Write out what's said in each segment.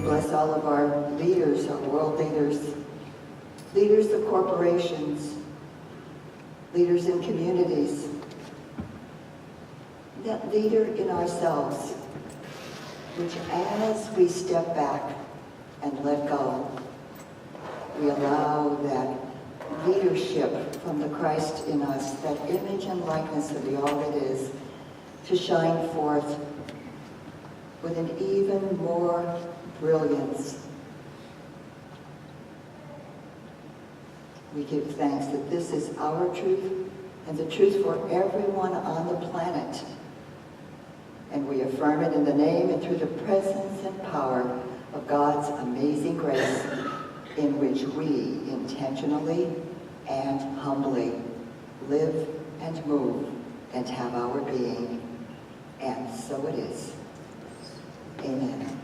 bless all of our leaders, our world leaders, leaders of corporations, leaders in communities, that leader in ourselves, which as we step back and let go, we allow that leadership from the Christ in us, that image and likeness of the all that is, to shine forth with an even more brilliance. We give thanks that this is our truth and the truth for everyone on the planet. And we affirm it in the name and through the presence and power of God's amazing grace, in which we intentionally and humbly live and move and have our being. And so it is. Amen.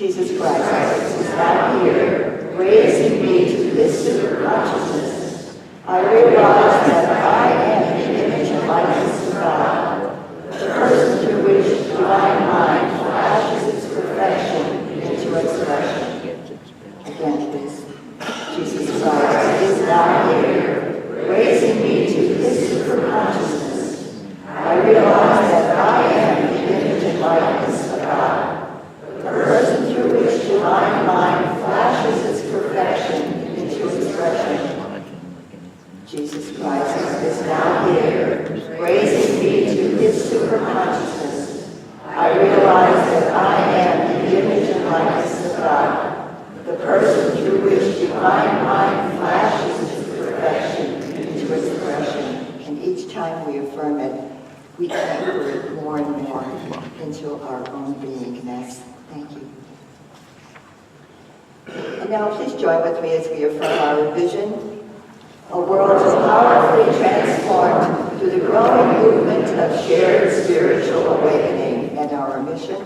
Jesus Christ is now here, raising me to this super consciousness. I realize that I am the image and likeness of God, the person through which divine mind flashes its perfection into expression. Again, please. Jesus Christ is now here, raising me to this super consciousness. I realize that I am the image and likeness of God, the person through which divine mind flashes its perfection into expression. Jesus Christ is now here, raising me to his super consciousness. I realize that I am the image and likeness of God, the person through which divine mind flashes its perfection into expression. And each time we affirm it, we anchor it more and more into our own being. Thank you. And now please join with me as we affirm our vision. A world powerfully transformed through the growing movement of shared spiritual awakening, and our mission.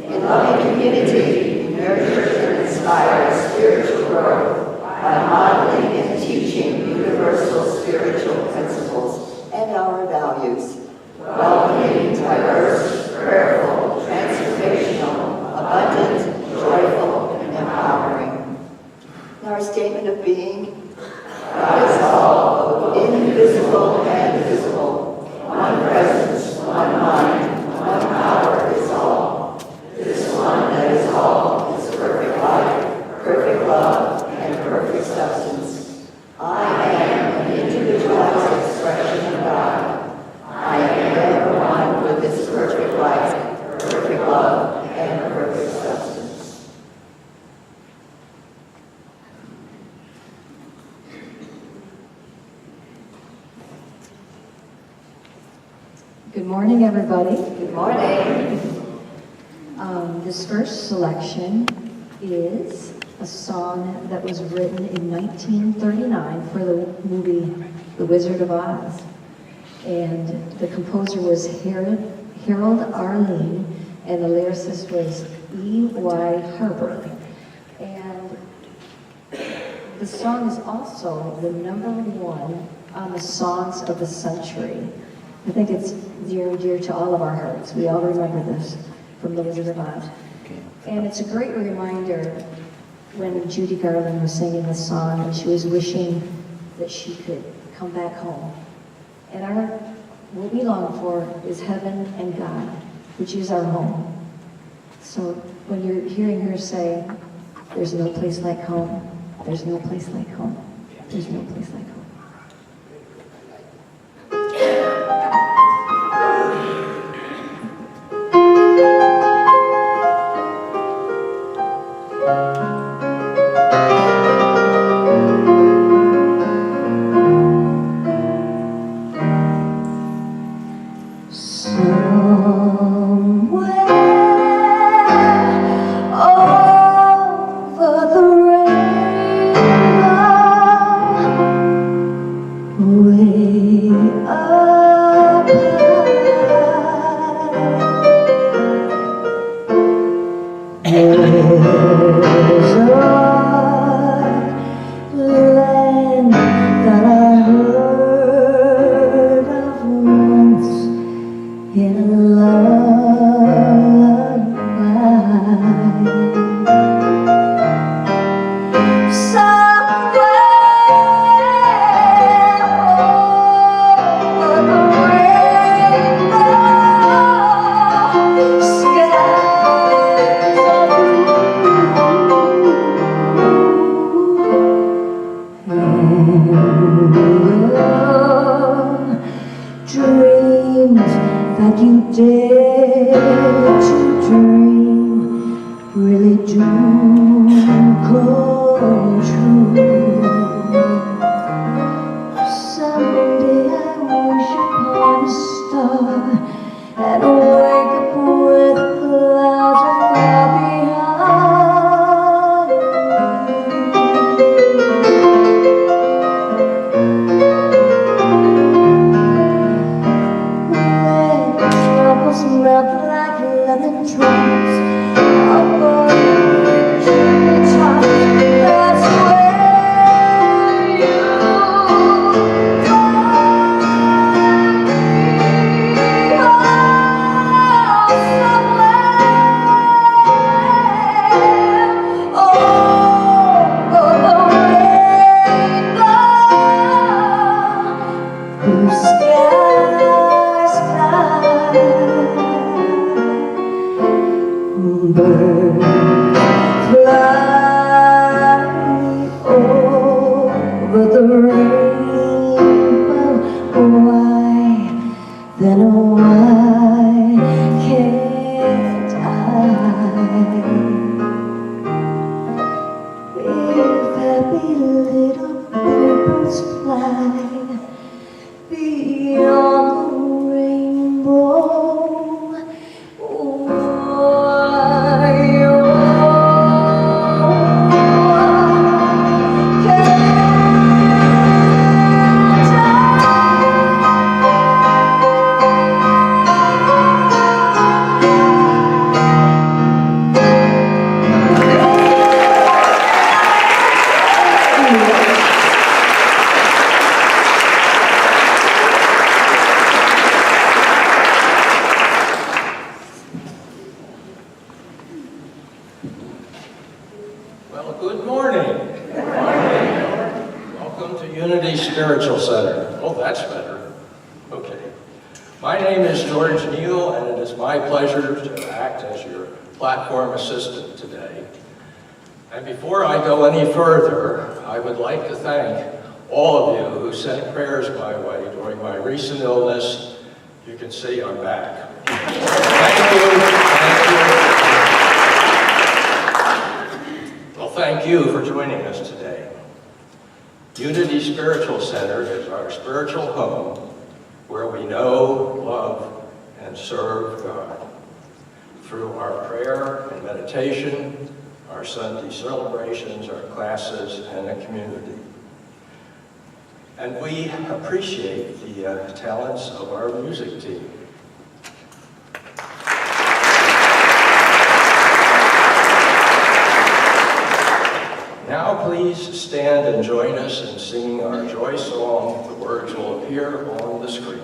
In loving community, we nurture and inspire spiritual growth by modeling and teaching universal spiritual principles and our values. Welcoming, diverse, prayerful, transformational, abundant, joyful, and empowering. In our statement of being, God is all, both invisible and visible. One presence, one mind, one power is all. This one that is all is perfect life, perfect love, and perfect substance. I am an individualized expression of God. I am ever one with this perfect life, perfect love, and perfect substance. Good morning, everybody. Good morning. This first selection is a song that was written in 1939 for the movie The Wizard of Oz. And the composer was Harold Arlen, and the lyricist was E.Y. Harper. And the song is also the #1 on the Songs of the Century. I think it's near and dear to all of our hearts. We all remember this from The Wizard of Oz. And it's a great reminder when Judy Garland was singing this song and she was wishing that she could come back home. And what we long for is heaven and God, which is our home. So when you're hearing her say, there's no place like home, there's no place like home, there's no place like home. Oh Spiritual Center. Oh, that's better. Okay. My name is George Neal, and it is my pleasure to act as your platform assistant today. And before I go any further, I would like to thank all of you who sent prayers my way during my recent illness. You can see I'm back. Thank you. Well, thank you for joining us today. Unity Spiritual Center is our spiritual home where we know, love, and serve God through our prayer and meditation, our Sunday celebrations, our classes, and the community. And we appreciate the talents of our music team. Now please stand and join us in singing our joy song. The words will appear on the screen.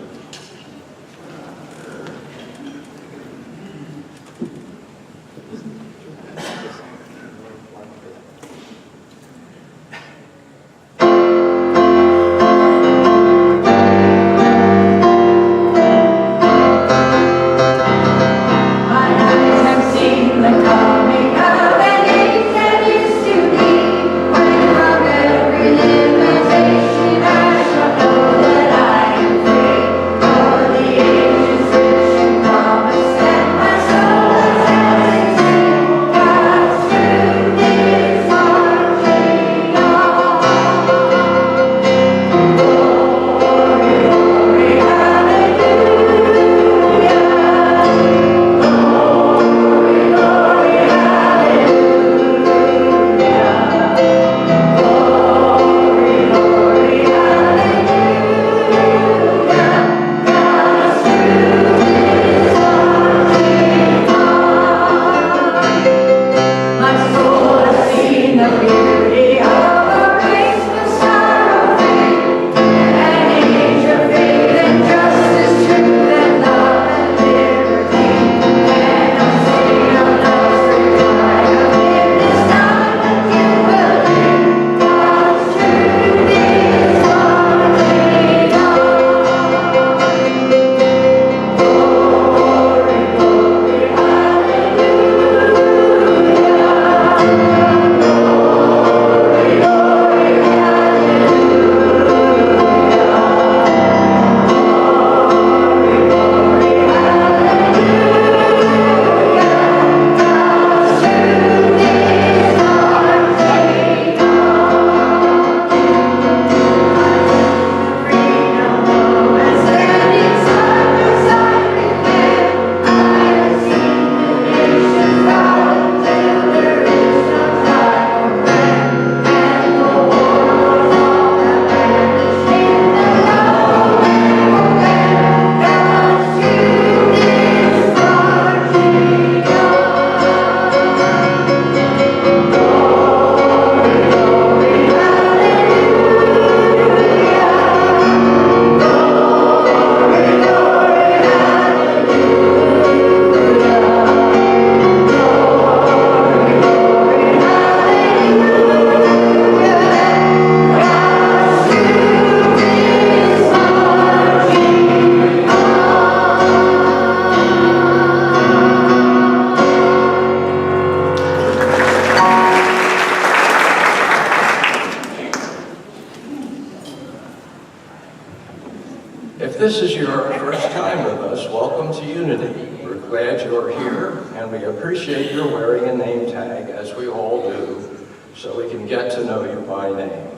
If this is your first time with us, welcome to Unity. We're glad you're here, and we appreciate your wearing a name tag, as we all do, so we can get to know you by name.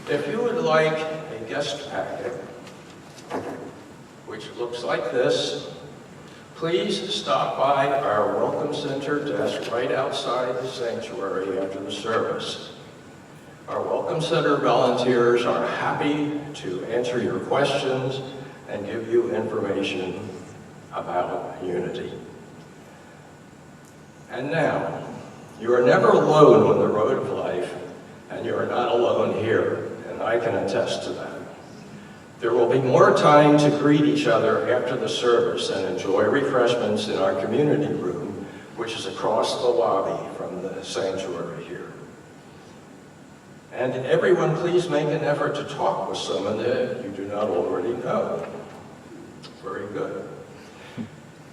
If you would like a guest packet, which looks like this, please stop by our Welcome Center desk right outside the sanctuary after the service. Our Welcome Center volunteers are happy to answer your questions and give you information about Unity. And now, you are never alone on the road of life, and you are not alone here, and I can attest to that. There will be more time to greet each other after the service and enjoy refreshments in our community room, which is across the lobby from the sanctuary here. And everyone, please make an effort to talk with someone that you do not already know. Very good.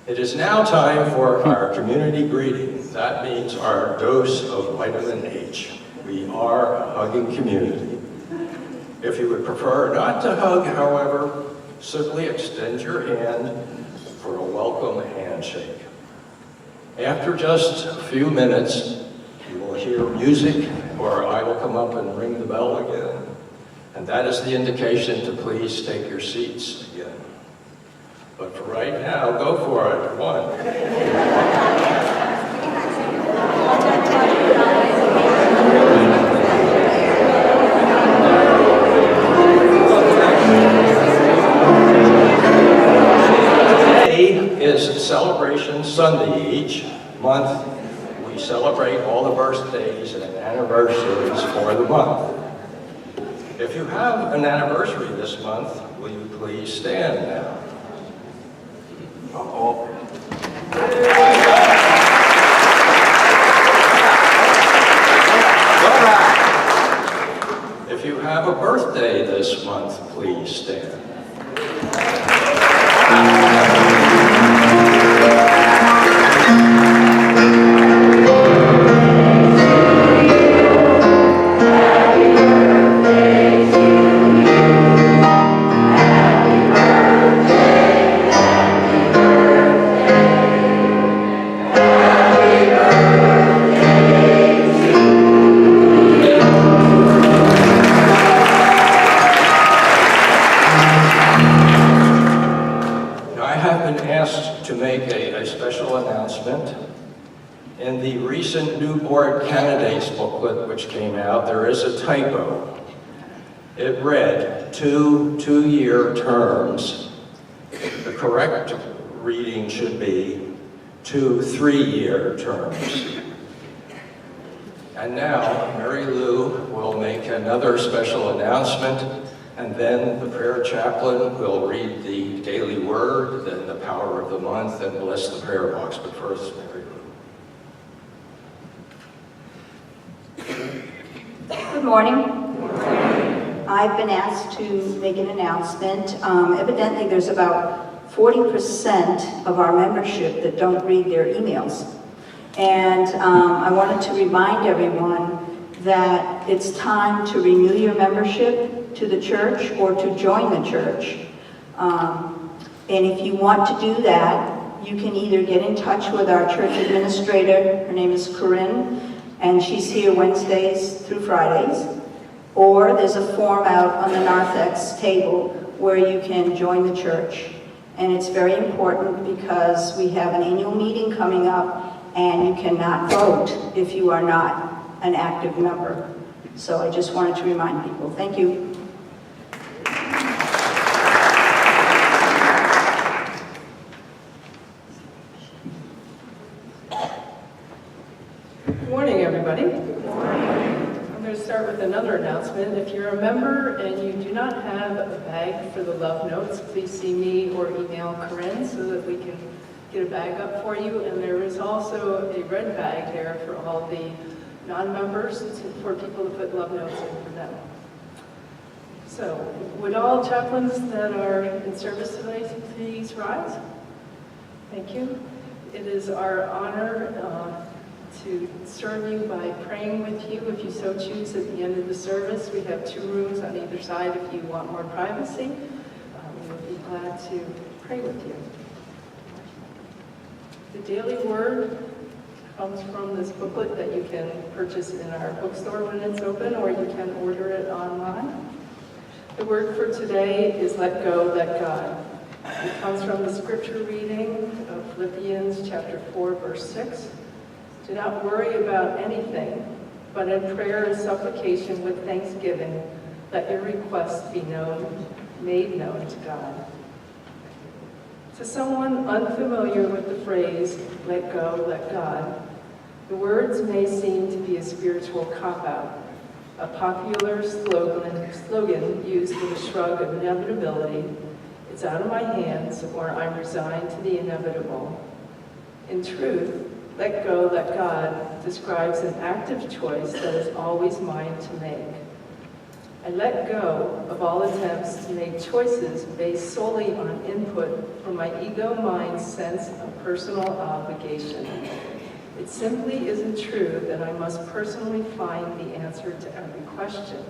It is now time for our community greeting. That means our dose of vitamin H. We are a hugging community. If you would prefer not to hug, however, simply extend your hand for a welcome handshake. After just a few minutes, you will hear music, or I will come up and ring the bell again. And that is the indication to please take your seats again. But for right now, go for it. One. Today is Celebration Sunday. Each month, we celebrate all the birthdays and anniversaries for the month. If you have an anniversary this month, will you please stand now? If you have a birthday this month, please stand. In the recent new board candidates booklet which came out, there is a typo. It read 2 two-year terms. The correct reading should be 2 three-year terms. And now, Mary Lou will make another special announcement, and then the prayer chaplain will read the daily word, then the power of the month, and bless the prayer box. But first, Mary Lou. Good morning. I've been asked to make an announcement. Evidently, there's about 40% of our membership that don't read their emails. And I wanted to remind everyone that it's time to renew your membership to the church or to join the church. And if you want to do that, you can either get in touch with our church administrator, her name is Corinne, and she's here Wednesdays through Fridays, or there's a form out on the narthex table where you can join the church. And it's very important because we have an annual meeting coming up and you cannot vote if you are not an active member. So I just wanted to remind people. Thank you. Good morning, everybody. Good morning. I'm going to start with another announcement. If you're a member and you do not have a bag for the love notes, please see me or email Corinne so that we can get a bag up for you. And there is also a red bag there for all the non-members, for people to put love notes in for them. So, would all chaplains that are in service today please rise? Thank you. It is our honor to serve you by praying with you if you so choose at the end of the service. We have 2 rooms on either side if you want more privacy. We would be glad to pray with you. The daily word comes from this booklet that you can purchase in our bookstore when it's open, or you can order it online. The word for today is let go, let God. It comes from the scripture reading of Philippians chapter 4, verse 6. Do not worry about anything, but in prayer and supplication with thanksgiving, let your requests be made known to God. To someone unfamiliar with the phrase, let go, let God, the words may seem to be a spiritual cop-out, a popular slogan used with a shrug of inevitability. It's out of my hands, or I'm resigned to the inevitable. In truth, let go, let God describes an active choice that is always mine to make. I let go of all attempts to make choices based solely on input from my ego mind's sense of personal obligation. It simply isn't true that I must personally find the answer to every question.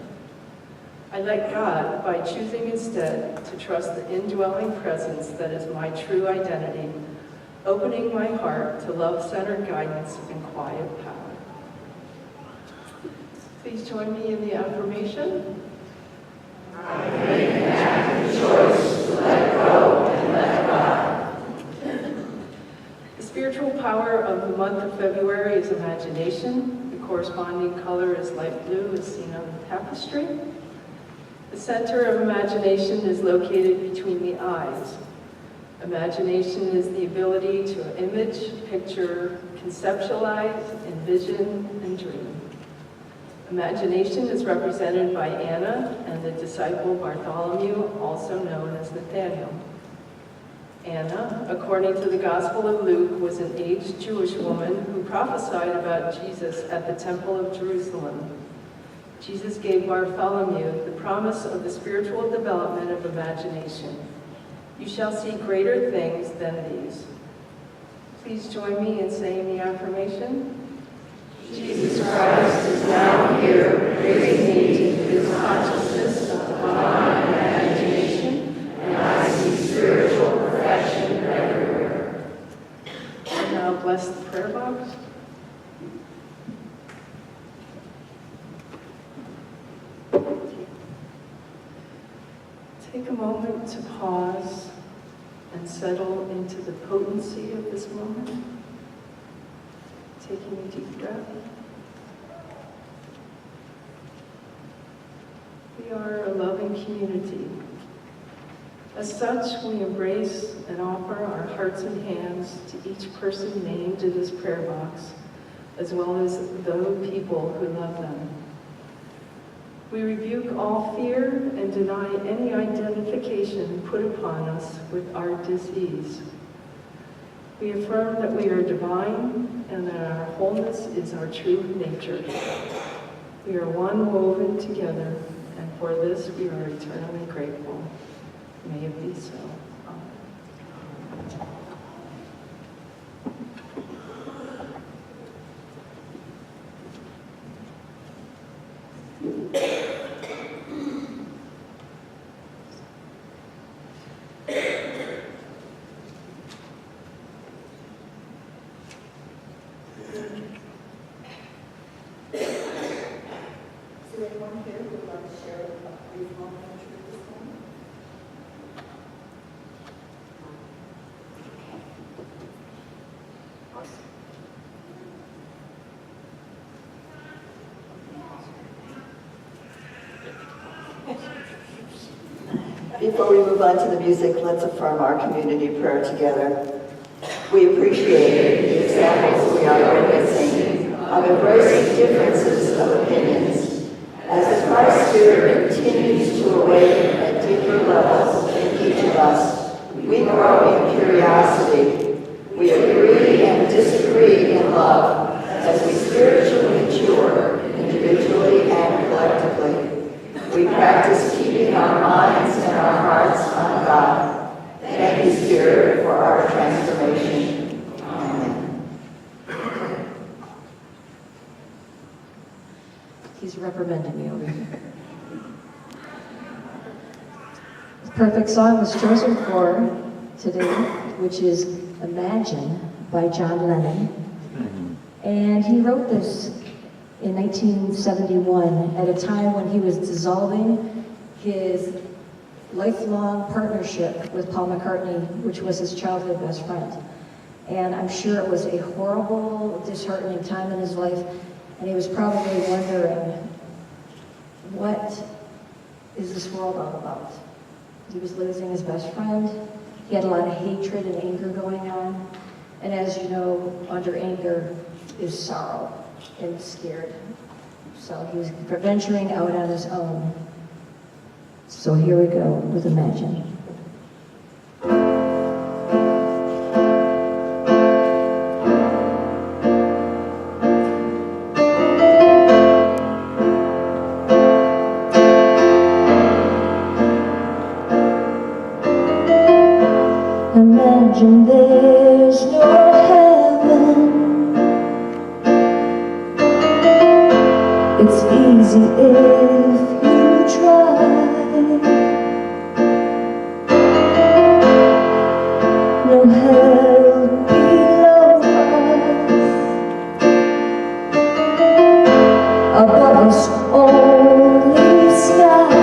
I let God by choosing instead to trust the indwelling presence that is my true identity, opening my heart to love-centered guidance and quiet power. Please join me in the affirmation. I make an active choice to let go and let God. The spiritual power of the month of February is imagination. The corresponding color is light blue, as seen on the tapestry. The center of imagination is located between the eyes. Imagination is the ability to image, picture, conceptualize, envision, and dream. Imagination is represented by Anna and the disciple Bartholomew, also known as Nathaniel. Anna, according to the Gospel of Luke, was an aged Jewish woman who prophesied about Jesus at the Temple of Jerusalem. Jesus gave Bartholomew the promise of the spiritual development of imagination. You shall see greater things than these. Please join me in saying the affirmation. Jesus Christ is now here, raising me to his consciousness of divine imagination, and I see spiritual perfection everywhere. And now bless the prayer box. Take a moment to pause and settle into the potency of this moment. Taking a deep breath. We are a loving community. As such, we embrace and offer our hearts and hands to each person named in this prayer box, as well as those people who love them. We rebuke all fear and deny any identification put upon us with our disease. We affirm that we are divine and that our wholeness is our true nature. We are one woven together, and for this we are eternally grateful. May it be so. Amen. Is there anyone here who would like to share a brief moment of truth this morning? Before we move on to the music, let's affirm our community prayer together. We appreciate the examples we are witnessing of embracing differences of opinions. As the Christ Spirit continues to awaken at deeper levels in each of us, we grow in curiosity. We agree and disagree in love as we spiritually mature individually and collectively. We practice keeping our minds and our hearts on God. Thank you, Spirit, for our transformation. Amen. He's reprimanding me over here. The perfect song was chosen for today, which is Imagine by John Lennon. And he wrote this in 1971 at a time when he was dissolving his lifelong partnership with Paul McCartney, which was his childhood best friend. And I'm sure it was a horrible, disheartening time in his life, and he was probably wondering, what is this world all about? He was losing his best friend. He had a lot of hatred and anger going on. And as you know, under anger is sorrow and scared. So he was venturing out on his own. So here we go with Imagine. imagine there's no heaven. It's easy if you try. No hell below us, above us only sky.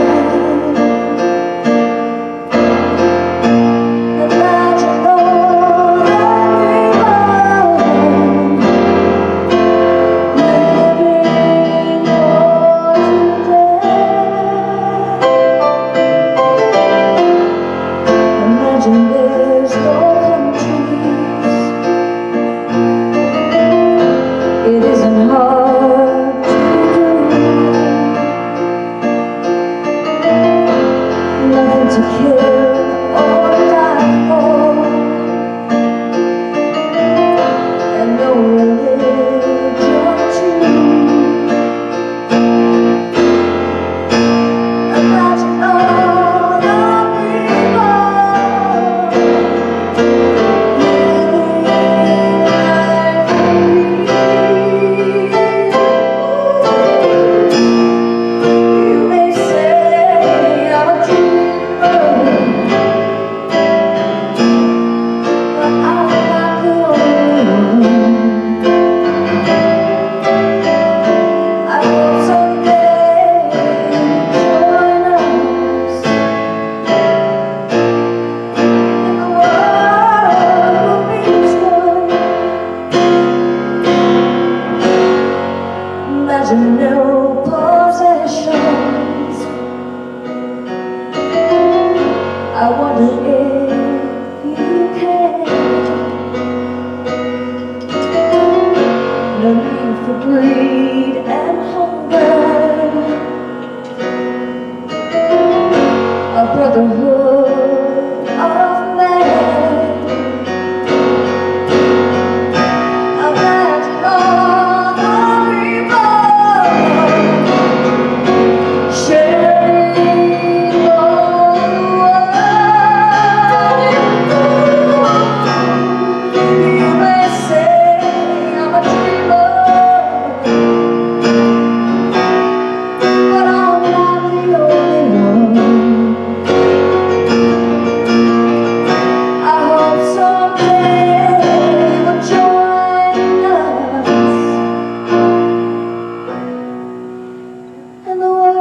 Imagine all that we've living for today. Imagine there's no countries. It isn't hard to do. Nothing to kill or die for, and no religion too. Imagine all the people living life free. You may say I'm a dreamer, but I'm not the only one. I hope someday you'll join us and the world will meet one. Imagine no possessions. I wonder if you can. No need for greed and hunger. A brotherhood of man. Imagine all the people sharing all the world. You may say I'm a dreamer, but I'm not the only one. I hope someday you'll join us and the world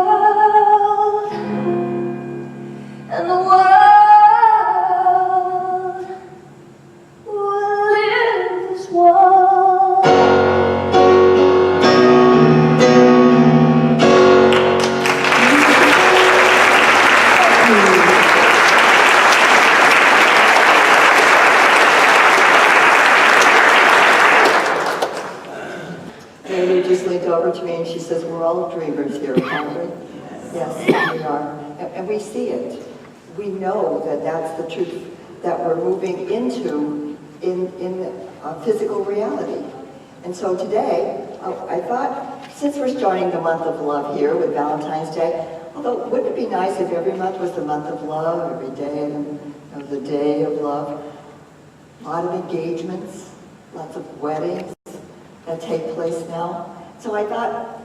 will live as one. Amy just leaned over to me and she says, we're all dreamers here, aren't we? Yes, we are. And we see it. We know that that's the truth that we're moving into in physical reality. And so today, I thought, since we're starting the month of love here with Valentine's Day, although wouldn't it be nice if every month was the month of love, every day of the day of love? A lot of engagements, lots of weddings that take place now. So I thought,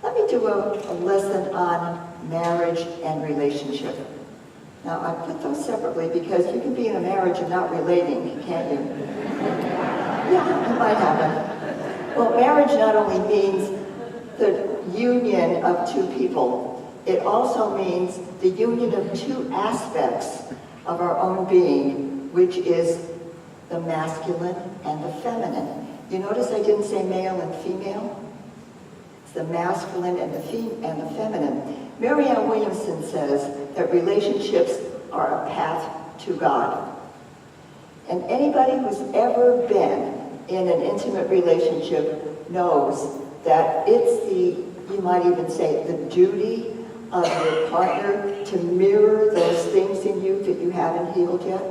let me do a lesson on marriage and relationship. Now, I put those separately because you can be in a marriage and not relating, can't you? Yeah, it might happen. Well, marriage not only means the union of two people, it also means the union of two aspects of our own being, which is the masculine and the feminine. You notice I didn't say male and female? It's the masculine and the feminine. Marianne Williamson says that relationships are a path to God. And anybody who's ever been in an intimate relationship knows that it's you might even say, the duty of your partner to mirror those things in you that you haven't healed yet.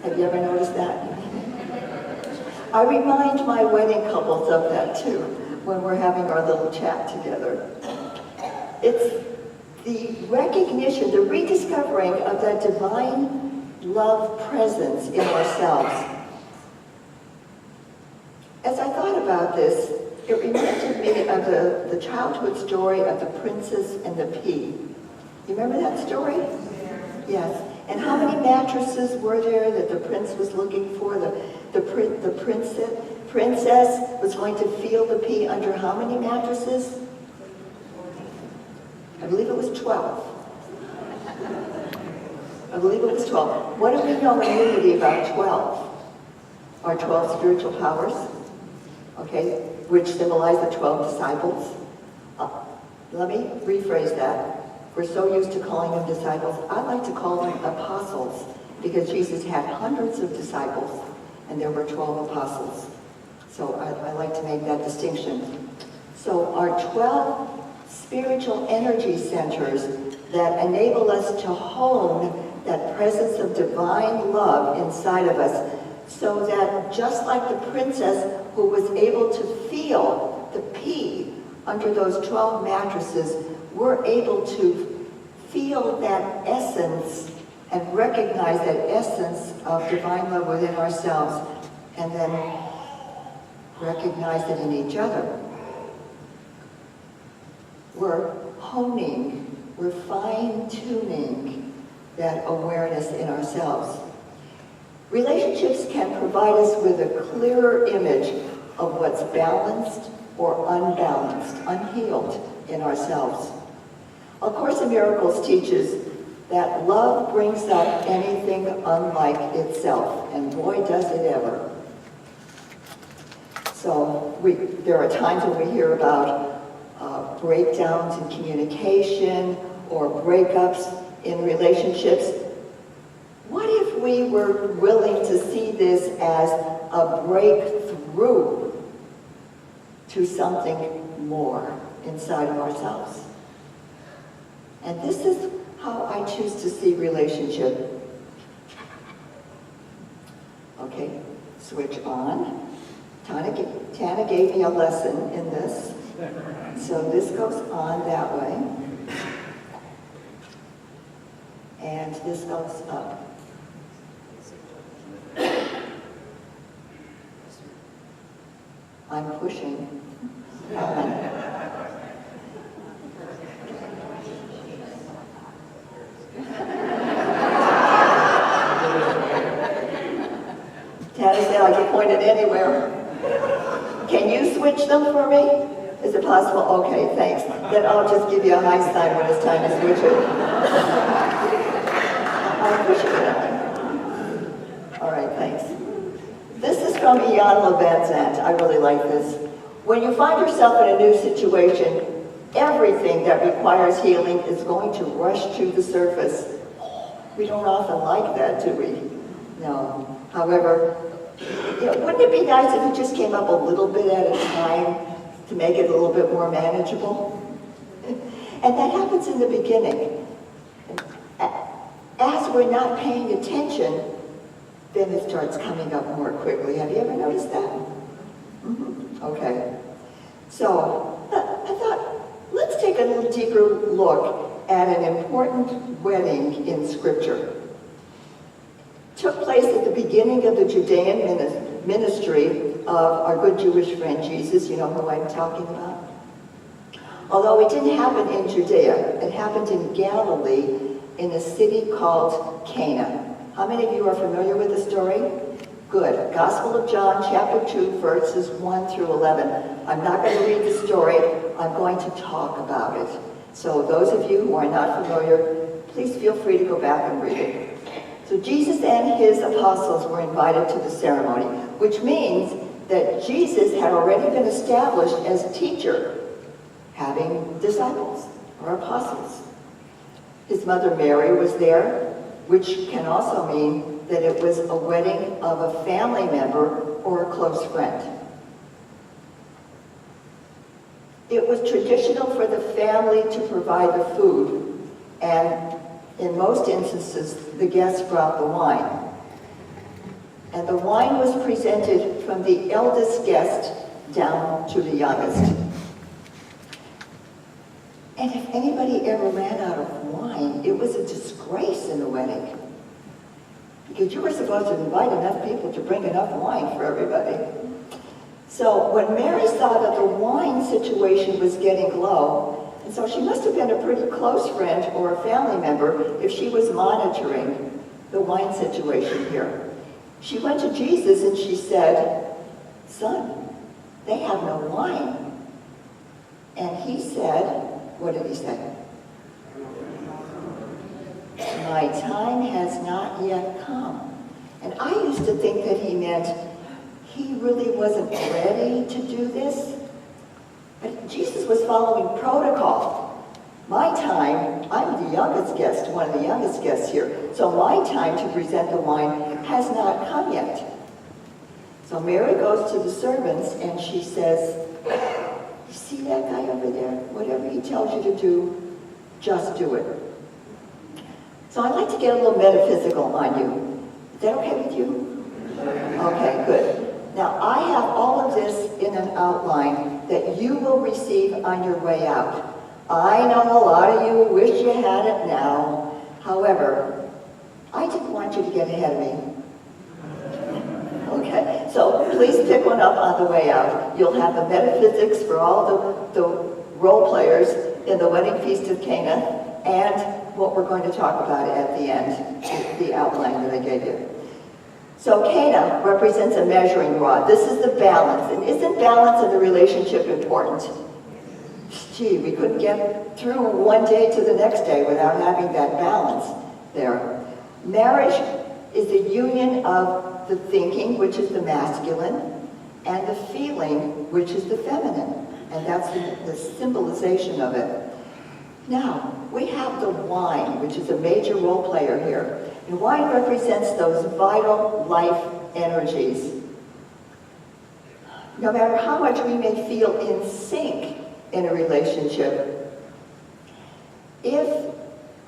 Have you ever noticed that? I remind my wedding couples of that too, when we're having our little chat together. It's the recognition, the rediscovering of that divine love presence in ourselves. As I thought about this, it reminded me of the childhood story of the princess and the pea. You remember that story? Yes. And how many mattresses were there that the prince was looking for? The princess was going to feel the pea under how many mattresses? I believe it was 12. I believe it was 12. What do we know in Unity about 12? Our 12 spiritual powers, okay, which symbolize the 12 disciples. Let me rephrase that. We're so used to calling them disciples. I like to call them apostles because Jesus had hundreds of disciples and there were 12 apostles. So I like to make that distinction. So our 12 spiritual energy centers that enable us to hone that presence of divine love inside of us, so that just like the princess who was able to feel the pea under those 12 mattresses, we're able to feel that essence and recognize that essence of divine love within ourselves, and then recognize it in each other. We're honing, we're fine-tuning that awareness in ourselves. Relationships can provide us with a clearer image of what's balanced or unbalanced, unhealed in ourselves. A Course in Miracles teaches that love brings up anything unlike itself, and boy does it ever. So there are times when we hear about breakdowns in communication or breakups in relationships. What if we were willing to see this as a breakthrough to something more inside of ourselves? And this is how I choose to see relationship. Okay, switch on. Tana gave me a lesson in this. So this goes on that way. And this goes up. I'm pushing. Tana said I can point it anywhere. Can you switch them for me? Is it possible? Okay, thanks. Then I'll just give you a high sign when it's time to switch it. I'm pushing it. All right, thanks. This is from Ian Levanzant. I really like this. When you find yourself in a new situation, everything that requires healing is going to rush to the surface. We don't often like that, do we? No. However, wouldn't it be nice if it just came up a little bit at a time to make it a little bit more manageable? And that happens in the beginning. As we're not paying attention, then it starts coming up more quickly. Have you ever noticed that? Mm-hmm. Okay. So I thought, let's take a little deeper look at an important wedding in Scripture. It took place at the beginning of the Judean ministry of our good Jewish friend Jesus. You know who I'm talking about? Although it didn't happen in Judea, it happened in Galilee in a city called Cana. How many of you are familiar with the story? Good. Gospel of John, chapter 2, verses 1 through 11. I'm not going to read the story. I'm going to talk about it. So those of you who are not familiar, please feel free to go back and read it. So Jesus and his apostles were invited to the ceremony, which means that Jesus had already been established as a teacher, having disciples or apostles. His mother Mary was there, which can also mean that it was a wedding of a family member or a close friend. It was traditional for the family to provide the food, and in most instances, the guests brought the wine. And the wine was presented from the eldest guest down to the youngest. And if anybody ever ran out of wine, it was a disgrace in the wedding. because you were supposed to invite enough people to bring enough wine for everybody. So when Mary saw that the wine situation was getting low, and so she must have been a pretty close friend or a family member if she was monitoring the wine situation here. She went to Jesus and she said, "Son, they have no wine." And he said, what did he say? "My time has not yet come." And I used to think that he meant he really wasn't ready to do this. But Jesus was following protocol. My time, I'm the youngest guest, one of the youngest guests here, so my time to present the wine has not come yet. So Mary goes to the servants and she says, "You see that guy over there? Whatever he tells you to do, just do it." So I'd like to get a little metaphysical on you. Is that okay with you? Okay, good. Now I have all of this in an outline that you will receive on your way out. I know a lot of you wish you had it now. However, I didn't want you to get ahead of me. Okay, so please pick one up on the way out. You'll have the metaphysics for all the role players in the Wedding Feast of Cana and what we're going to talk about at the end, the outline that I gave you. So Cana represents a measuring rod. This is the balance. And isn't balance in the relationship important? Gee, we couldn't get through one day to the next day without having that balance there. Marriage is the union of the thinking, which is the masculine, and the feeling, which is the feminine. And that's the symbolization of it. Now, we have the wine, which is a major role player here. And wine represents those vital life energies. No matter how much we may feel in sync in a relationship, if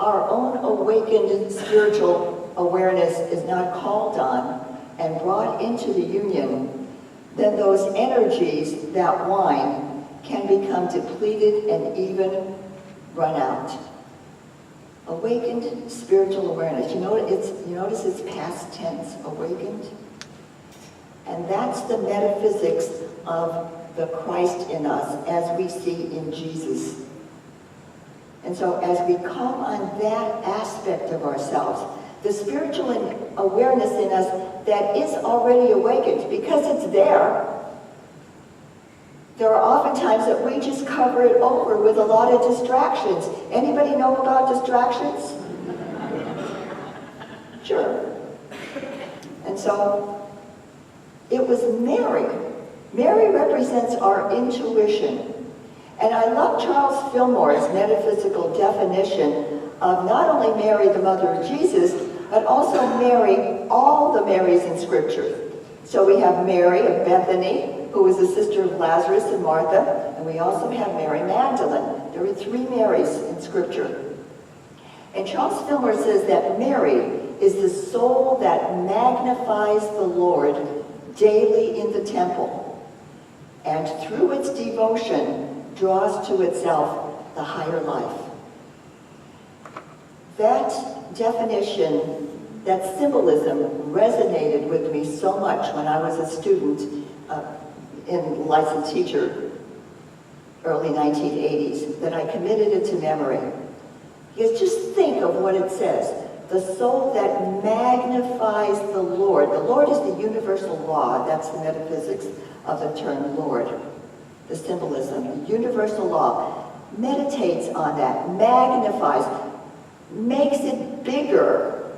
our own awakened spiritual awareness is not called on and brought into the union, then those energies, that wine, can become depleted and even run out. Awakened spiritual awareness. You notice it's past tense, awakened? And that's the metaphysics of the Christ in us as we see in Jesus. And so as we come on that aspect of ourselves, the spiritual awareness in us that is already awakened, because it's there, there are often times that we just cover it over with a lot of distractions. Anybody know about distractions? Sure. And so it was Mary. Mary represents our intuition. And I love Charles Fillmore's metaphysical definition of not only Mary, the mother of Jesus, but also Mary, all the Marys in Scripture. So we have Mary of Bethany, who was the sister of Lazarus and Martha, and we also have Mary Magdalene. There are 3 Marys in Scripture. And Charles Fillmore says that Mary is the soul that magnifies the Lord daily in the temple, and through its devotion draws to itself the higher life. That definition, that symbolism resonated with me so much when I was a student in licensed teacher, early 1980s, that I committed it to memory. Because just think of what it says. The soul that magnifies the Lord. The Lord is the universal law. That's the metaphysics of the term Lord. The symbolism, the universal law. Meditates on that, magnifies, makes it bigger.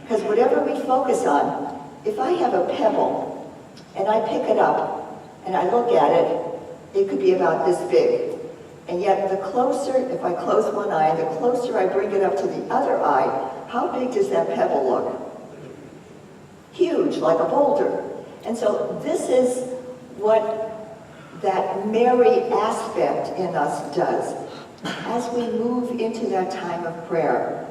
Because whatever we focus on, if I have a pebble and I pick it up and I look at it, it could be about this big. And yet the closer, if I close one eye, the closer I bring it up to the other eye, how big does that pebble look? Huge, like a boulder. And so this is what that Mary aspect in us does. As we move into that time of prayer,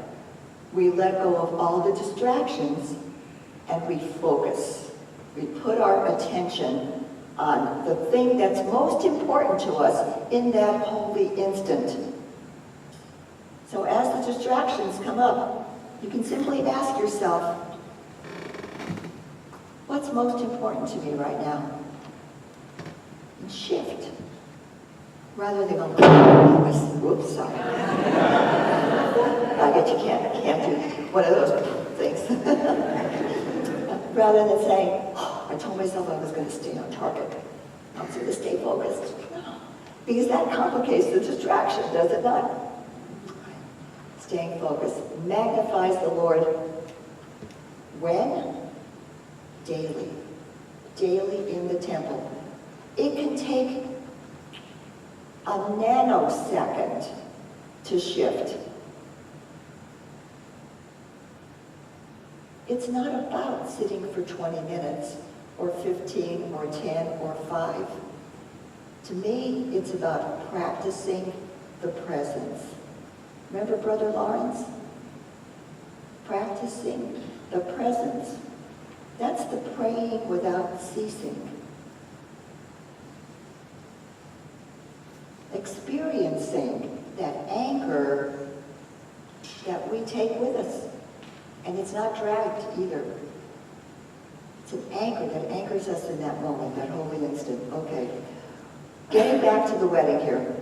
we let go of all the distractions and we focus. We put our attention on the thing that's most important to us in that holy instant. So as the distractions come up, you can simply ask yourself, What's most important to me right now? And shift. Rather than go, whoops, sorry. I get you can't do one of those things. Rather than saying, oh, I told myself I was going to stay on target. I was going to stay focused. No. Because that complicates the distraction, does it not? Staying focused magnifies the Lord. When? Daily. Daily in the temple. It can take a nanosecond to shift. It's not about sitting for 20 minutes or 15 or 10 or 5. To me, it's about practicing the presence. Remember Brother Lawrence? Practicing the presence. That's the praying without ceasing. Experiencing that anger that we take with us. And it's not dragged either. It's an anger that anchors us in that moment, that holy instant. Okay. Getting back to the wedding here.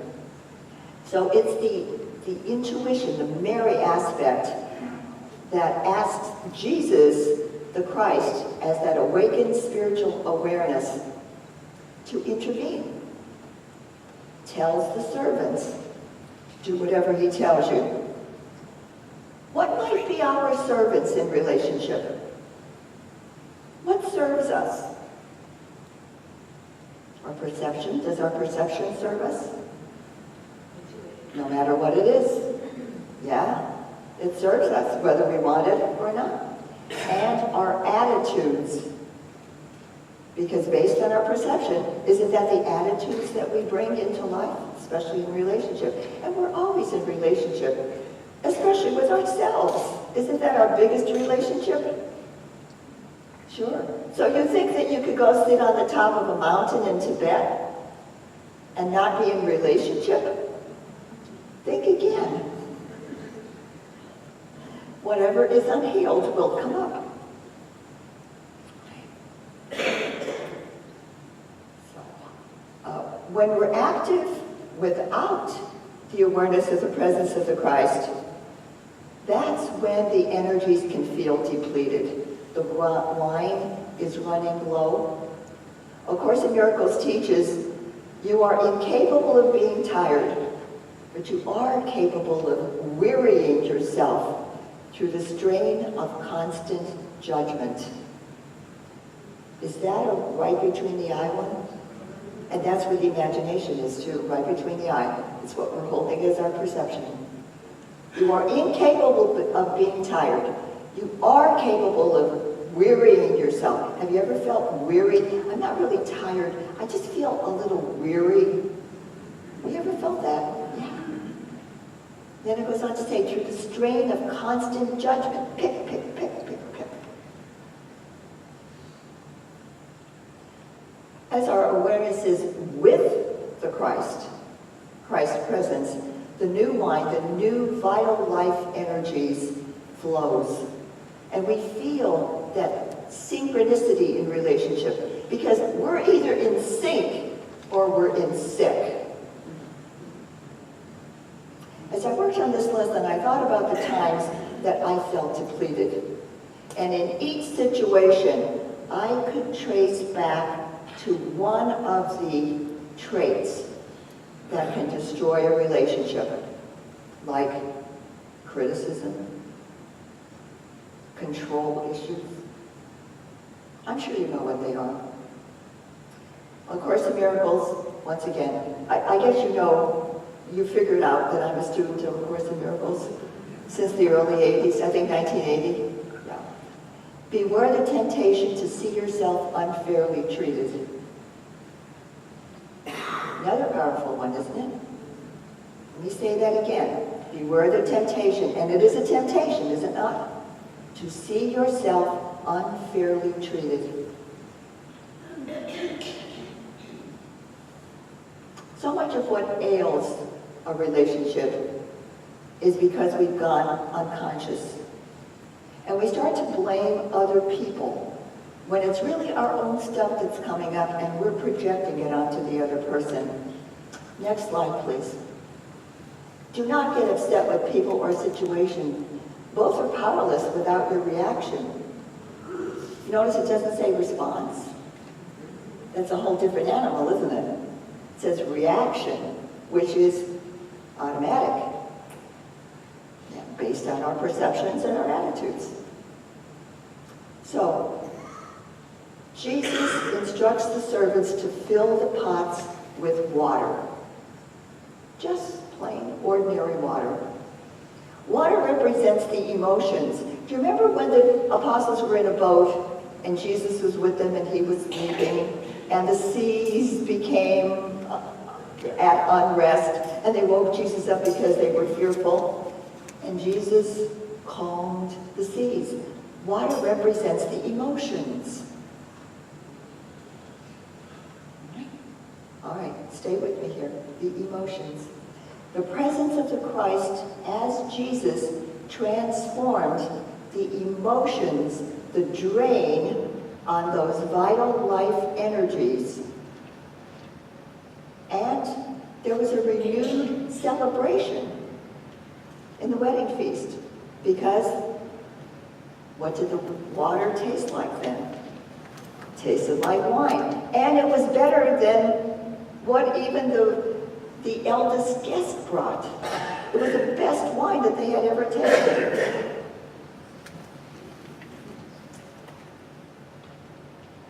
So it's the intuition, the Mary aspect that asks Jesus, the Christ, as that awakened spiritual awareness, to intervene. Tells the servants, do whatever he tells you. What might be our servants in relationship? What serves us? Our perception. Does our perception serve us? No matter what it is. Yeah, it serves us, whether we want it or not. And our attitudes. Because based on our perception, isn't that the attitudes that we bring into life, especially in relationship? And we're always in relationship, especially with ourselves. Isn't that our biggest relationship? Sure. So you think that you could go sit on the top of a mountain in Tibet and not be in relationship? Think again. Whatever is unhealed will come up. When we're active without the awareness of the presence of the Christ, that's when the energies can feel depleted. The wine is running low. A Course in Miracles teaches you are incapable of being tired, but you are capable of wearying yourself through the strain of constant judgment. Is that a right between the eye one? And that's where the imagination is too, right between the eye. It's what we're holding as our perception. You are incapable of being tired. You are capable of wearying yourself. Have you ever felt weary? I'm not really tired. I just feel a little weary. Have you ever felt that? Yeah. Then it goes on to say, through the strain of constant judgment, pick, pick, pick, pick, pick. As our awareness is with the Christ's presence, the new wine, the new vital life energies flows. And we feel that synchronicity in relationship because we're either in sync or we're in sick. As I worked on this lesson, I thought about the times that I felt depleted. And in each situation, I could trace back to one of the traits that can destroy a relationship, like criticism, control issues. I'm sure you know what they are. A Course in Miracles, once again, I guess you figured out that I'm a student of A Course in Miracles since the early 80s, I think 1980. Yeah. Beware the temptation to see yourself unfairly treated. Another powerful one, isn't it? Let me say that again. Beware the temptation, and it is a temptation, is it not? To see yourself unfairly treated. So much of what ails a relationship is because we've gone unconscious. And we start to blame other people when it's really our own stuff that's coming up and we're projecting it onto the other person. Next slide, please. Do not get upset with people or situation. Both are powerless without your reaction. Notice it doesn't say response. That's a whole different animal, isn't it? It says reaction, which is automatic, based on our perceptions and our attitudes. So, Jesus instructs the servants to fill the pots with water. Just plain, ordinary water. Water represents the emotions. Do you remember when the apostles were in a boat and Jesus was with them and he was leaving and the seas became at unrest and they woke Jesus up because they were fearful and Jesus calmed the seas? Water represents the emotions. All right, stay with me here. The emotions. The presence of the Christ as Jesus transformed the emotions, the drain on those vital life energies. And there was a renewed celebration in the wedding feast because what did the water taste like then? It tasted like wine. And it was better than what even the eldest guest brought. It was the best wine that they had ever tasted.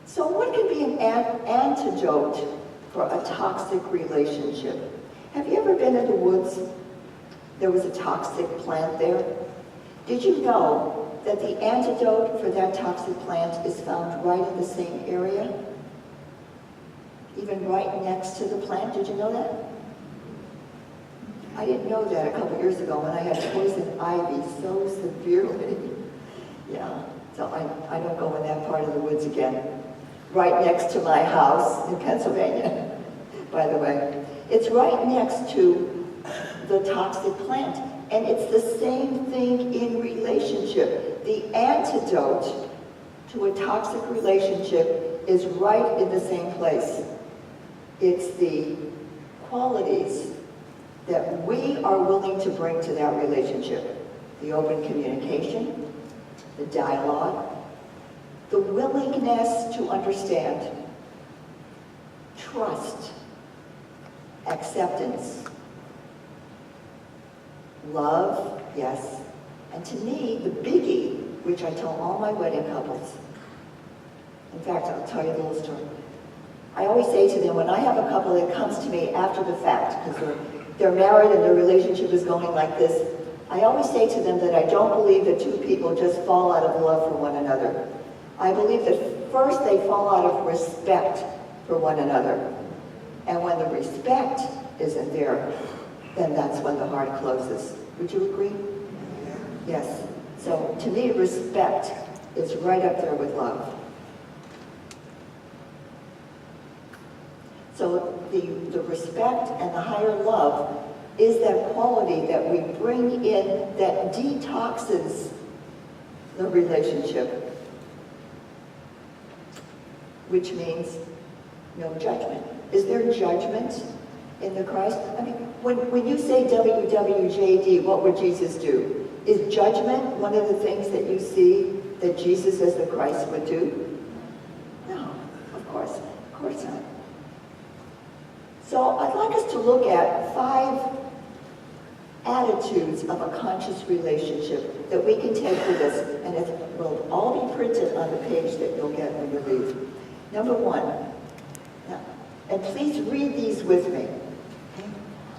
So what could be an antidote for a toxic relationship? Have you ever been in the woods? There was a toxic plant there. Did you know that the antidote for that toxic plant is found right in the same area? Even right next to the plant. Did you know that? I didn't know that a couple years ago when I had poison ivy so severely. Yeah, so I don't go in that part of the woods again. Right next to my house in Pennsylvania, by the way. It's right next to the toxic plant. And it's the same thing in relationship. The antidote to a toxic relationship is right in the same place. It's the qualities that we are willing to bring to that relationship. The open communication, the dialogue, the willingness to understand, trust, acceptance, love, yes, and to me, the biggie, which I tell all my wedding couples. In fact, I'll tell you a little story. I always say to them, when I have a couple that comes to me after the fact, because they're married and their relationship is going like this, I always say to them that I don't believe that two people just fall out of love for one another. I believe that first they fall out of respect for one another. And when the respect isn't there, then that's when the heart closes. Would you agree? Yes. So to me, respect is right up there with love. So the respect and the higher love is that quality that we bring in that detoxes the relationship, which means no judgment. Is there judgment in the Christ? I mean, when you say WWJD, what would Jesus do? Is judgment one of the things that you see that Jesus as the Christ would do? No, of course not. So I'd like us to look at 5 attitudes of a conscious relationship that we can take with us, and it will all be printed on the page that you'll get when you leave. Number 1, and please read these with me.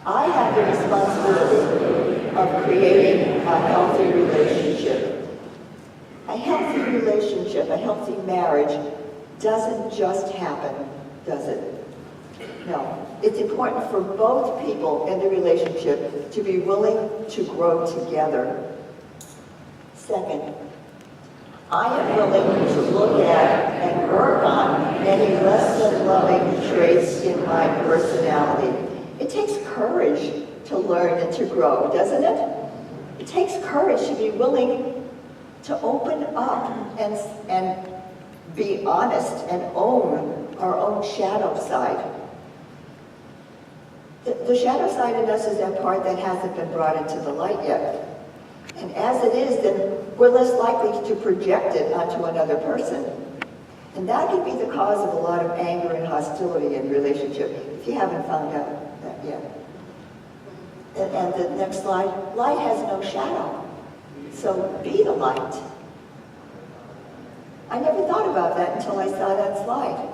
I have the responsibility of creating a healthy relationship. A healthy relationship, a healthy marriage, doesn't just happen, does it? No. It's important for both people in the relationship to be willing to grow together. Second, I am willing to look at and work on many less than loving traits in my personality. It takes courage to learn and to grow, doesn't it? It takes courage to be willing to open up and be honest and own our own shadow side. The shadow side in us is that part that hasn't been brought into the light yet. And as it is, then we're less likely to project it onto another person. And that can be the cause of a lot of anger and hostility in relationship, if you haven't found out that yet. And the next slide, light has no shadow. So be the light. I never thought about that until I saw that slide.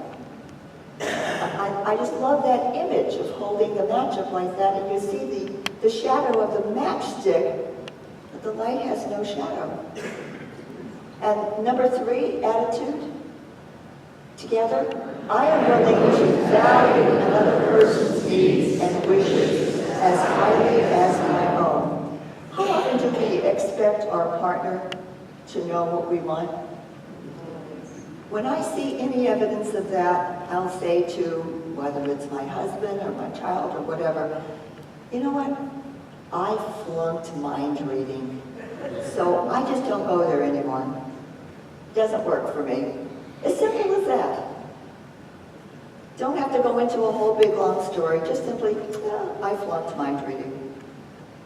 I just love that image of holding the match up like that, and you see the shadow of the matchstick, but the light has no shadow. And number 3, attitude. Together, I am willing to value another person's needs and wishes as highly as my own. How often do we expect our partner to know what we want? When I see any evidence of that, I'll say to, whether it's my husband or my child or whatever, you know what? I flunked mind reading, so I just don't go there anymore. Doesn't work for me. As simple as that. Don't have to go into a whole big long story, just simply, I flunked mind reading.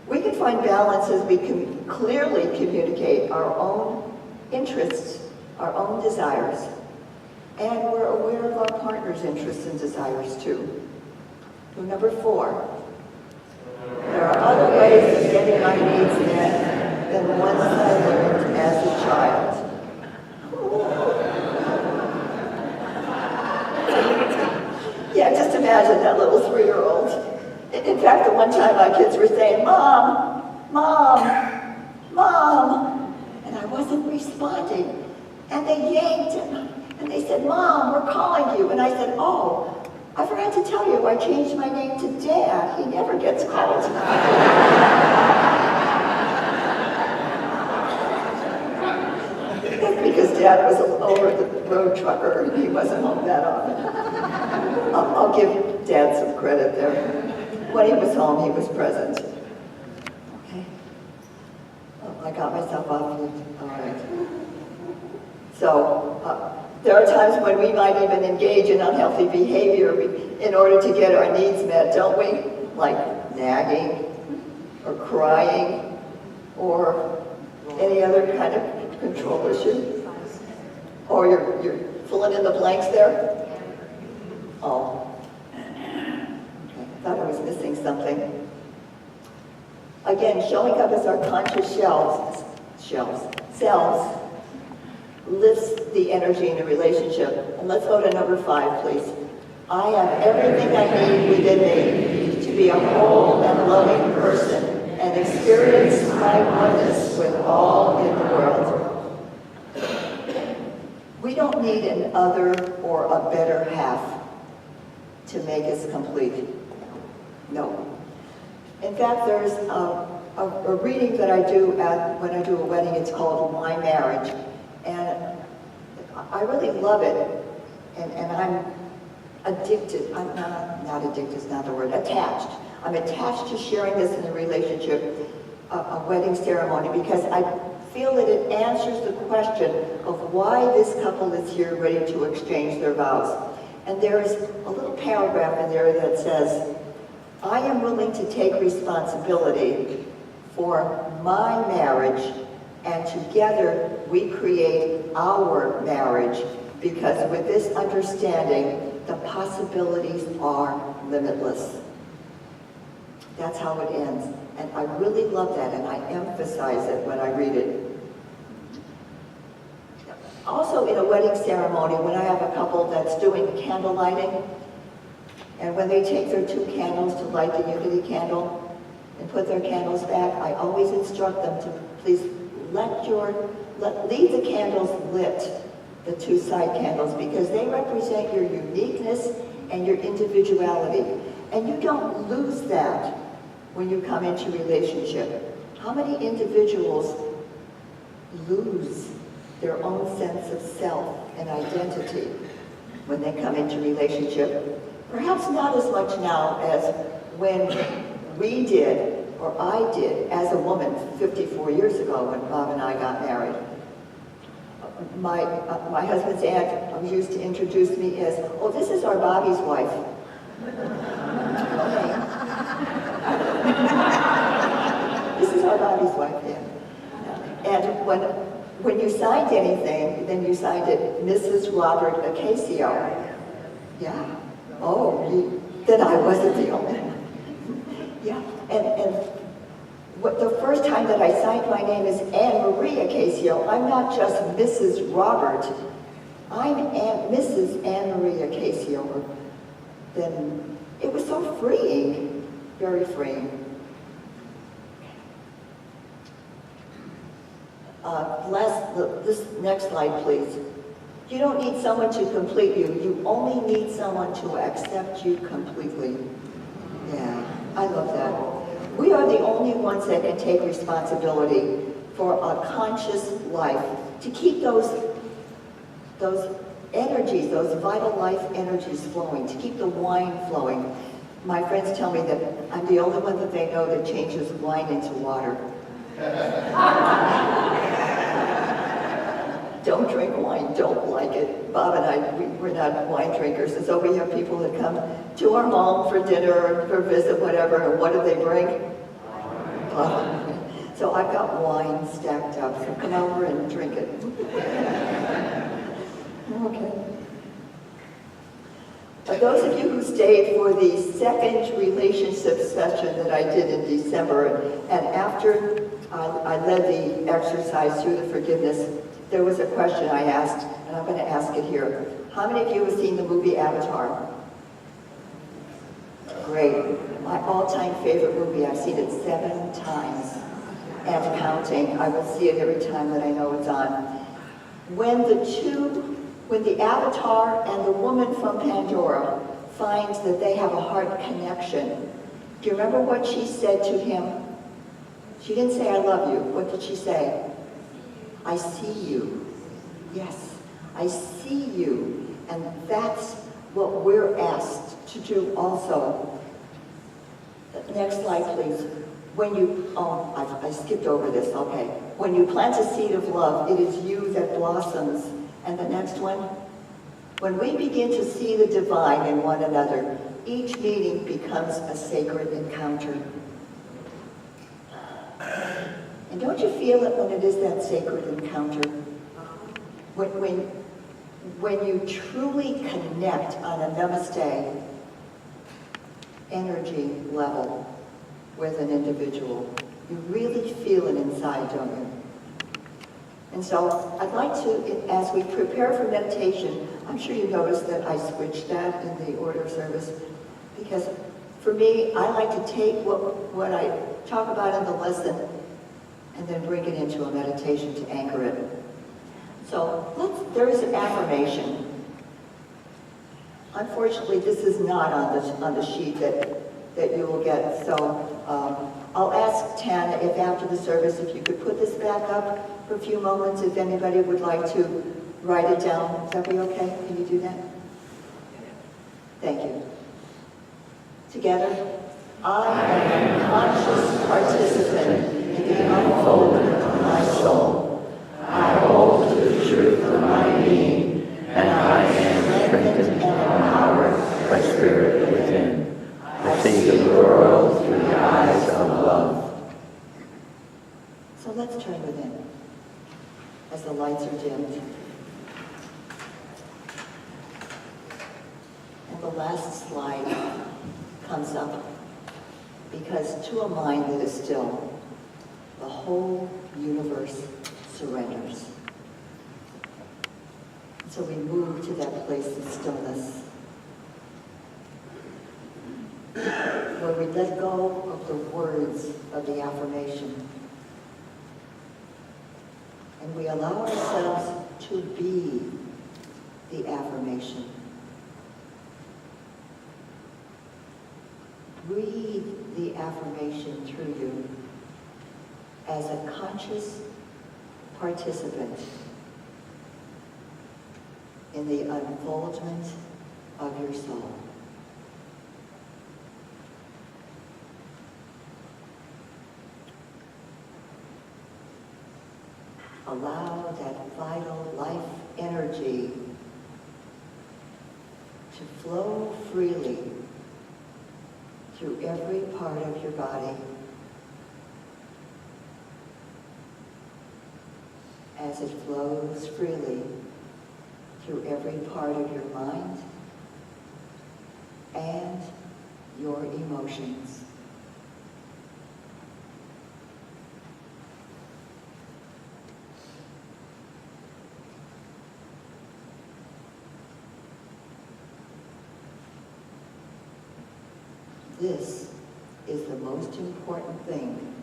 We can find balance as we can clearly communicate our own interests, our own desires, and we're aware of our partner's interests and desires too. So number 4, there are other ways of getting my needs met than the ones that I learned as a child. Yeah, just imagine that little 3-year-old. In fact, the one time my kids were saying, Mom, Mom, Mom, and I wasn't responding. And they yanked him, and they said, Mom, we're calling you. And I said, oh, I forgot to tell you, I changed my name to Dad. He never gets called. That's because Dad was an over-the-road trucker, and he wasn't home that often. I'll give Dad some credit there. When he was home, he was present. Okay. Oh, I got myself off. All right. So, there are times when we might even engage in unhealthy behavior in order to get our needs met, don't we? Like nagging, or crying, or any other kind of control issue. Or you're filling in the blanks there? Oh. I thought I was missing something. Again, showing up as our conscious selves lifts the energy in a relationship. And let's go to number 5, please. I have everything I need within me to be a whole and loving person and experience my oneness with all in the world. We don't need an other or a better half to make us complete. No. In fact, there's a reading that I do when I do a wedding. It's called My Marriage. And I really love it. And I'm addicted. I'm not addicted is not the word. Attached. I'm attached to sharing this in a relationship, a wedding ceremony, because I feel that it answers the question of why this couple is here ready to exchange their vows. And there's a little paragraph in there that says, I am willing to take responsibility for my marriage, and together we create our marriage, because with this understanding, the possibilities are limitless. That's how it ends. And I really love that, and I emphasize it when I read it. Also, in a wedding ceremony, when I have a couple that's doing candle lighting, and when they take their 2 candles to light the unity candle and put their candles back, I always instruct them to please leave the candles lit, the 2 side candles, because they represent your uniqueness and your individuality. And you don't lose that when you come into relationship. How many individuals lose their own sense of self and identity when they come into relationship? Perhaps not as much now as when we did, or I did, as a woman 54 years ago when Bob and I got married. my husband's aunt used to introduce me as, oh, this is our Bobby's wife. Okay. This is our Bobby's wife, yeah. And when you signed anything, then you signed it Mrs. Robert Acacio. Yeah. Oh, then I wasn't the only one. Yeah. And the first time that I signed my name is Anne Marie Acacio. I'm not just Mrs. Robert. I'm Mrs. Anne Marie Acacio. Then it was so freeing, very freeing. This next slide, please. You don't need someone to complete you. You only need someone to accept you completely. Yeah, I love that. We are the only ones that can take responsibility for a conscious life, to keep those energies, those vital life energies flowing, to keep the wine flowing. My friends tell me that I'm the only one that they know that changes wine into water. Don't drink wine, don't like it. Bob and I, we're not wine drinkers, and so we have people that come to our home for dinner or for visit, whatever, and what do they bring? Wine. So I've got wine stacked up, so come over and drink it. Okay. Those of you who stayed for the second relationship session that I did in December, and after I led the exercise through the forgiveness, there was a question I asked, and I'm going to ask it here. How many of you have seen the movie Avatar? Great. My all-time favorite movie. I've seen it 7 times and counting. I will see it every time that I know it's on. When the Avatar and the woman from Pandora finds that they have a heart connection, do you remember what she said to him? She didn't say, I love you. What did she say? I see you. Yes, I see you. And that's what we're asked to do also. Next slide, please. I skipped over this, okay. When you plant a seed of love, it is you that blossoms. And the next one, when we begin to see the divine in one another, each meeting becomes a sacred encounter. And don't you feel it when it is that sacred encounter? When you truly connect on a namaste energy level with an individual, you really feel it inside, don't you? And so I'd like to, as we prepare for meditation, I'm sure you noticed that I switched that in the order of service, because for me, I like to take what I talk about in the lesson and then bring it into a meditation to anchor it. So there is an affirmation. Unfortunately, this is not on the sheet that you will get. So I'll ask Tana if after the service, if you could put this back up for a few moments, if anybody would like to write it down. Would that be okay? Can you do that? Thank you. Together, I am a conscious participant in the unfolding of my soul. I hold to the truth of my being, and I am strengthened and empowered by spirit within. I see the world through the eyes of love. So let's turn within as the lights are dimmed. And the last slide comes up because to a mind that is still, the whole universe surrenders. So we move to that place of stillness, where we let go of the words of the affirmation. And we allow ourselves to be the affirmation. Breathe the affirmation through you as a conscious participant in the unfoldment of your soul. allow that vital life energy to flow freely through every part of your body as it flows freely through every part of your mind and your emotions. This is the most important thing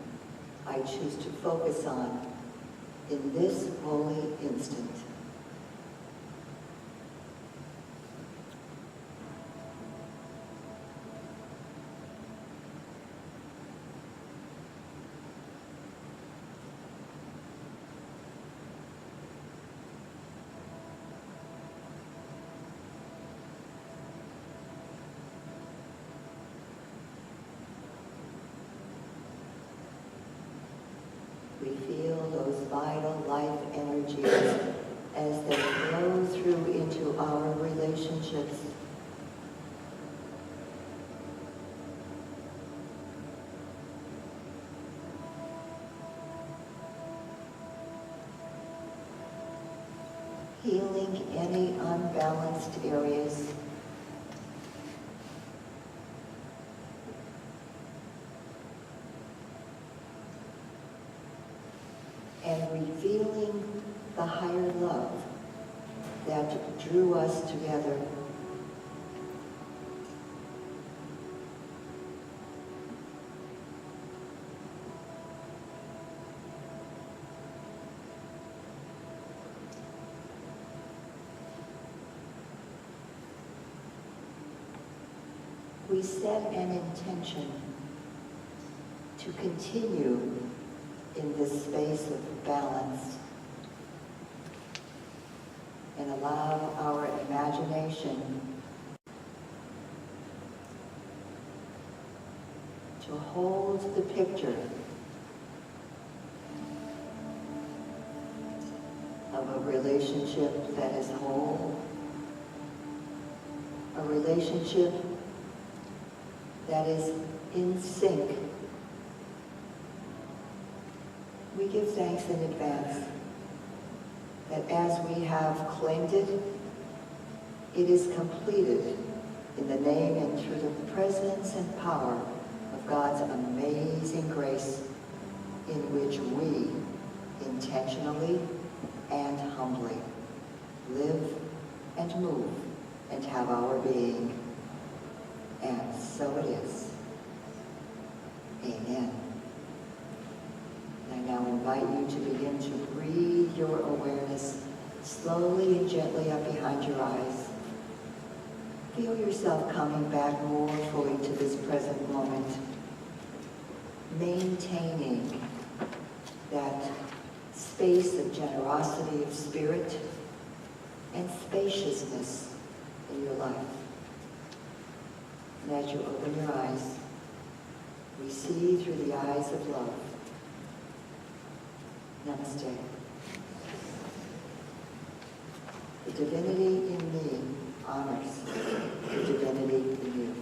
I choose to focus on in this holy instant. We feel those vital life energies as they flow through into our relationships. Healing any unbalanced areas. And revealing the higher love that drew us together. We set an intention to continue in this space of balance and allow our imagination to hold the picture of a relationship that is whole, a relationship that is in sync. We give thanks in advance that as we have claimed it, it is completed in the name and through the presence and power of God's amazing grace, in which we intentionally and humbly live and move and have our being. And so it is. Amen. I now invite you to begin to breathe your awareness slowly and gently up behind your eyes. Feel yourself coming back more fully to this present moment, maintaining that space of generosity of spirit and spaciousness in your life. And as you open your eyes, we see through the eyes of love. Namaste. The divinity in me honors the divinity in you.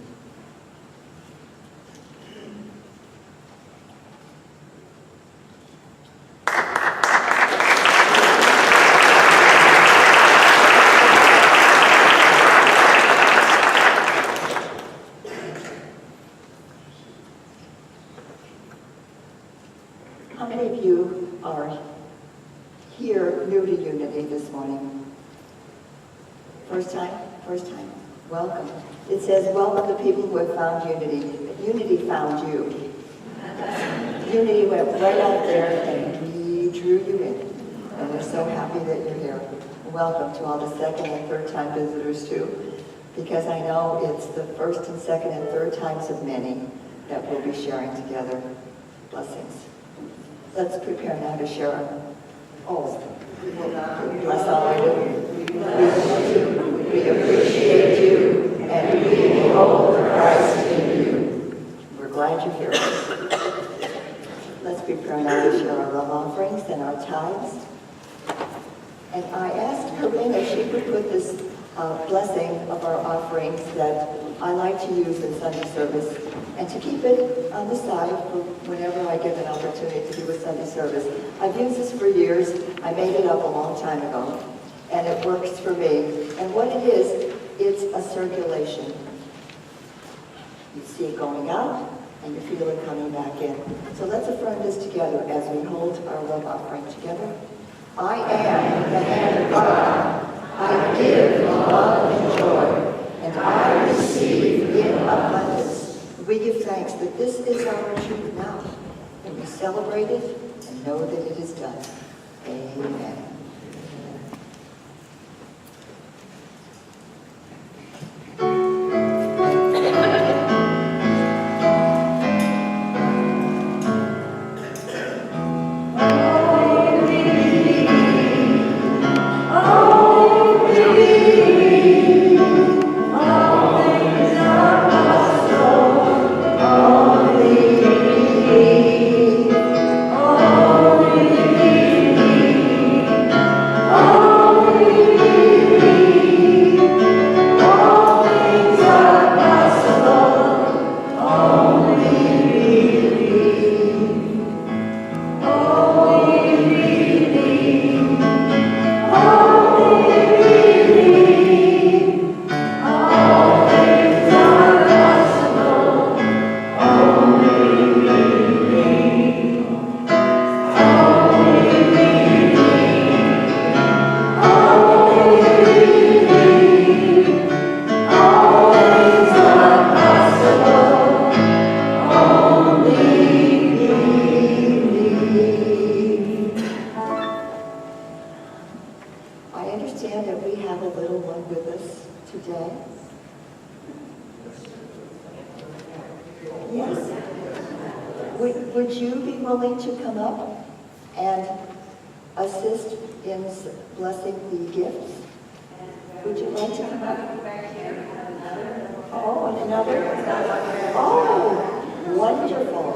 How many of you are here new to Unity this morning? First time? First time. Welcome. It says, welcome the people who have found Unity. But Unity found you. Unity went right out there and we drew you in. And we're so happy that you're here. Welcome to all the second and third time visitors too, because I know it's the first and second and third times of many that we'll be sharing together. Blessings. Let's prepare now to share our... Oh, bless all I do. We love you, we appreciate you, and we behold Christ in you. We're glad you're here. Let's prepare now to share our love offerings and our tithes. put this blessing of our offerings that I like to use in Sunday service and to keep it on the side for whenever I get an opportunity to do a Sunday service. I've used this for years. I made it up a long time ago, and it works for me. And what it is, it's a circulation. You see it going out, and you feel it coming back in. So let's affirm this together as we hold our love offering together. I am the hand of God. I give love and joy, and I receive in abundance. We give thanks that this is our truth now, and we celebrate it and know that it is done. Amen. Would you be willing to come up and assist in blessing the gifts? Would you like to come up? Oh, and another? Oh, wonderful.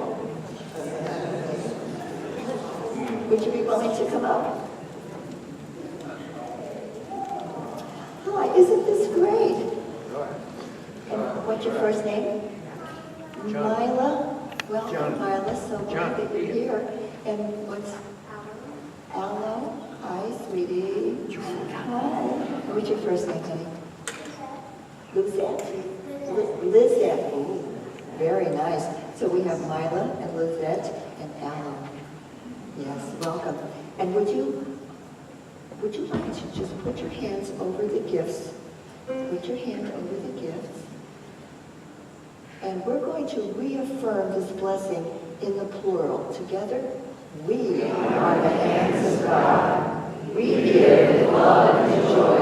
Would you be willing to come up? Hi, isn't this great? And what's your first name? Mila? Welcome, Mila, so glad that you're here. And what's Aloe? Hi, sweetie. Hi. What's your first name, honey? Lizette? Lizette. Ooh, very nice. So we have Mila and Lizette and Aloe. Yes, welcome. And would you like to just put your hands over the gifts? Put your hand over the gifts. And we're going to reaffirm this blessing in the plural. Together, we are the hands of God. We give love and joy,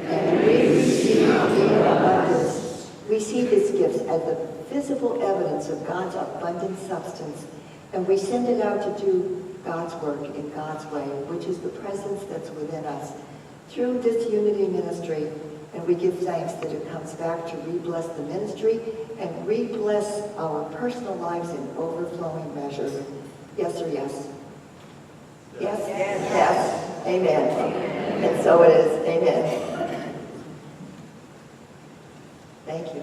and we receive in abundance. We see these gifts as the visible evidence of God's abundant substance, and we send it out to do God's work in God's way, which is the presence that's within us. Through this unity ministry, and we give thanks that it comes back to re-bless the ministry and re-bless our personal lives in overflowing measure. Yes or yes? Yes? Yes. Yes. Amen. And so it is. Amen. Thank you.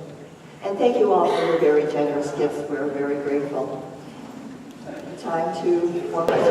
And thank you all for your very generous gifts. We're very grateful. Time to form our